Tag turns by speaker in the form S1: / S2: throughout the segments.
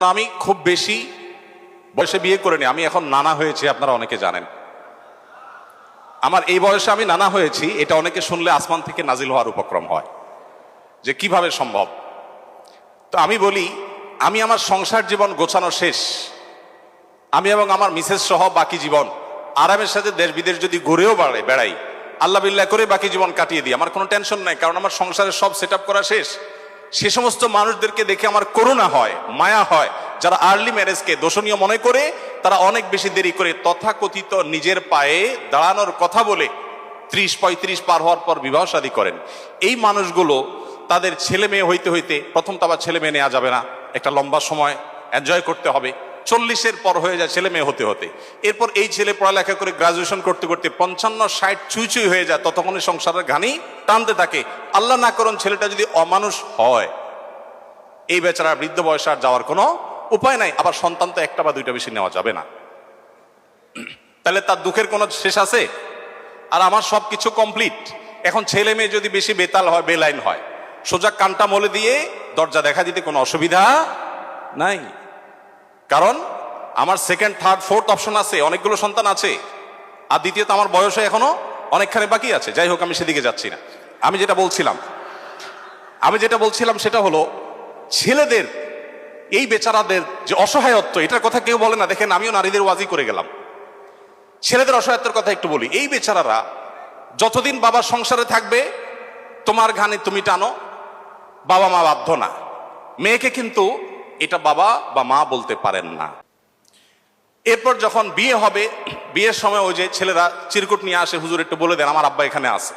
S1: আমি খুব বেশি বয়সে বিয়ে করিনি, আমি এখন নানা হয়েছি, আপনারা অনেকে জানেন। আমার এই বয়সে আমি নানা হয়েছি, এটা অনেকে শুনলে আসমান থেকে নাজিল হওয়ার উপক্রম হয় যে কিভাবে সম্ভব। তো আমি বলি, আমি আমার সংসার জীবন গোছানো শেষ, আমি এবং আমার মিসেস সহ বাকি জীবন আরামের সাথে দেশ বিদেশ যদি ঘুরেও বেড়াই, আল্লাহ বিল্লাহ করে বাকি জীবন কাটিয়ে দিই, আমার কোনো টেনশন নাই, কারণ আমার সংসারের সব সেট আপ করা শেষ। সে সমস্ত মানুষদেরকে দেখে আমার করুণা হয়, মায়া হয়, যারা আর্লি ম্যারেজকে দোষণীয় মনে করে, তারা অনেক বেশি দেরি করে তথাকথিত নিজের পায়ে দাঁড়ানোর কথা বলে 30-35 পার হওয়ার পর বিবাহ শাদী করেন। এই মানুষগুলো তাদের ছেলে মেয়ে হইতে হইতে, প্রথম তো আবার ছেলে মেয়ে নেওয়া যাবে না, একটা লম্বা সময় এনজয় করতে হবে, 40-এর পর হয়ে যায় ছেলে মেয়ে হতে হতে। এরপর এই ছেলে পড়ালেখা করে গ্রাজুয়েশন করতে করতে 55-60 ছুঁই হয়ে যায়, ততক্ষণে সংসারের ঘানি টানতে থাকে। আল্লাহ না করুন ছেলেটা যদি অমানুষ হয়, এই বেচারা বৃদ্ধ বয়সে আর যাওয়ার কোনো উপায় নাই। আবার সন্তান তো একটা বা দুইটা বেশি নেওয়া যাবে না, তাহলে তার দুঃখের কোনো শেষ আছে? আর আমার সবকিছু কমপ্লিট। এখন ছেলে মেয়ে যদি বেশি বেতাল হয়, বেলাইন হয়, সোজা কানটা মলে দিয়ে দরজা দেখা দিতে কোনো অসুবিধা নাই, কারণ আমার সেকেন্ড, থার্ড, ফোর্থ অপশন আছে, অনেকগুলো সন্তান আছে। আর দ্বিতীয়ত আমার বয়সে এখনো অনেকখানি বাকি আছে। যাই হোক, আমি সেদিকে যাচ্ছি না। আমি যেটা বলছিলাম সেটা হলো, ছেলেদের এই বেচারাদের যে অসহায়ত্ব, এটার কথা কেউ বলে না। দেখেন, আমিও নারীদের ওয়াজি করে গেলাম, ছেলেদের অসহায়ত্বের কথা একটু বলি। এই বেচারারা যতদিন বাবার সংসারে থাকবে, তোমার ঘানি তুমি টানো, বাবা মা বাধ্য না। মেয়েকে কিন্তু এটা বাবা বা মা বলতে পারেন না। এরপর যখন বিয়ে হবে, বিয়ের সময় ওই যে ছেলেরা চিরকুট নিয়ে আসে, হুজুর একটু বলে দেন আমার আব্বা এখানে আছে।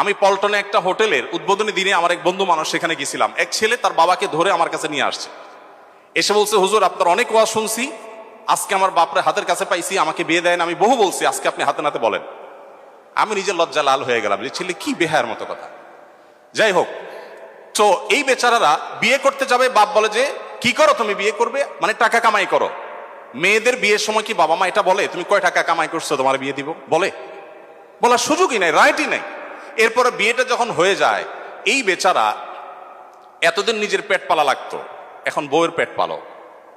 S1: আমি পল্টনে একটা হোটেলের উদ্বোধনী দিনে আমার এক বন্ধু মানুষ সেখানে গেছিলাম, এক ছেলে তার বাবাকে ধরে আমার কাছে নিয়ে আসছে, এসে বলছে, হুজুর আপনার অনেক ওয়াজ শুনছি, আজকে আমার বাপরে হাতের কাছে পাইছি, আমাকে বিয়ে দেন, আমি বহু বলছি, আজকে আপনি হাতে নাতে বলেন। আমি নিজের লজ্জা লাল হয়ে গেলাম যে ছেলে কি বেহায়ার মতো কথা। যাই হোক, তো এই বেচারারা বিয়ে করতে যাবে, বাপ বলে যে কি করো তুমি, বিয়ে করবে মানে টাকা কামাই করো। মেয়েদের বিয়ের সময় কি বাবা মা এটা বলে তুমি কয় টাকা কামাই করছো তোমার বিয়ে দিব? বলার সুযোগই নাই, রাইটই নাই। এরপরে বিয়েটা যখন হয়ে যায়, এই বেচারা এতদিন নিজের পেট পালা লাগতো, এখন বউয়ের পেট পালো,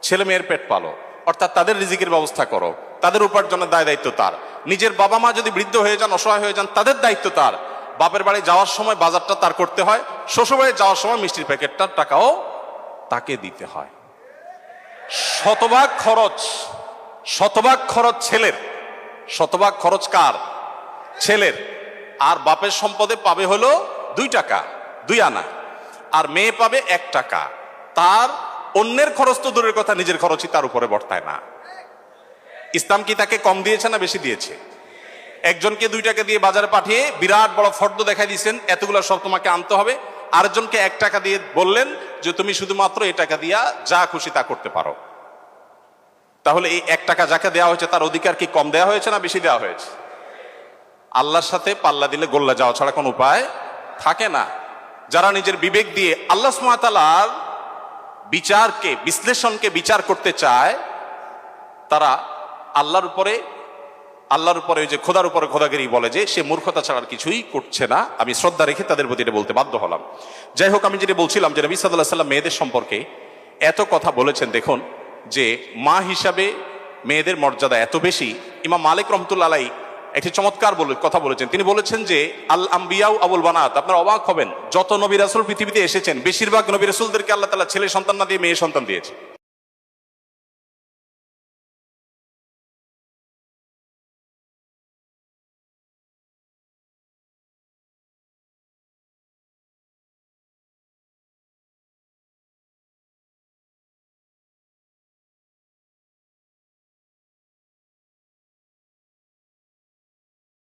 S1: ছেলে মেয়ের পেট পালো, অর্থাৎ তাদের রিজিকের ব্যবস্থা করো, তাদের উপার্জনের দায় দায়িত্ব তার। নিজের বাবা মা যদি বৃদ্ধ হয়ে যান, অসহায় হয়ে যান, তাদের দায়িত্ব তার। বাপের বাড়ি যাওয়ার সময় বাজারটা তার করতে হয়, শ্বশুর বাড়ি যাওয়ার সময় মিষ্টির প্যাকেটটার টাকাও তাকে দিতে হয়। শতভাগ খরচ ছেলের, শতভাগ খরচ কার? ছেলের। আর বাপের সম্পদে পাবে হলো 2 টাকা, 2 আনা, আর মেয়ে পাবে 1 টাকা। তার অন্যের খরচ তো দূরের কথা, নিজের খরচই তার উপরে বর্তায় না। ইসলাম কি তাকে কম দিয়েছে না বেশি দিয়েছে? একজনকে 2 টাকা দিয়ে বাজারে পাঠিয়ে বিরাট বড় ফর্দ দেখাই দিয়েছেন, এতগুলো সব তোমাকে আনতে হবে। আরেকজনকে 1 টাকা দিয়ে বললেন যে তুমি শুধুমাত্র এই টাকা দিয়া যা খুশি তা করতে পারো। তাহলে এই 1 টাকা যাকে দেওয়া হয়েছে, তার অধিকার কি কম দেওয়া হয়েছে না বেশি দেওয়া হয়েছে? আল্লাহর সাথে পাল্লা দিলে গোল্লা যাওয়া ছাড়া কোনো উপায় থাকে না। যারা নিজের বিবেক দিয়ে আল্লাহ সুবহানাহু ওয়া তাআলার বিচারকে, বিশ্লেষণকে বিচার করতে চায়, তারা আল্লাহর উপরে ওই যে খোদার উপরে খোদাগিরি বলে, যে সে মূর্খতা ছাড়া আর কিছুই করছে না। আমি শ্রদ্ধা রেখে তাদের প্রতি এটা বলতে বাধ্য হলাম। যাই হোক, আমি যেটা বলছিলাম যে নবী সাল্লাল্লাহু আলাইহি ওয়াসাল্লাম মেয়েদের সম্পর্কে এত কথা বলেছেন। দেখুন যে মা হিসাবে মেয়েদের মর্যাদা এত বেশি। ইমাম মালিক রাহমাতুল্লাহ আলাইহি একটি চমৎকার কথা বলেছেন। তিনি বলেছেন যে আল আম্বিয়াউ আবুল বানাত। আপনারা অবাক হবেন, যত নবী রাসূল পৃথিবীতে এসেছেন, বেশিরভাগ নবী রাসূলদেরকে আল্লাহ তাআলা ছেলে সন্তান না দিয়ে মেয়ে সন্তান দিয়েছে।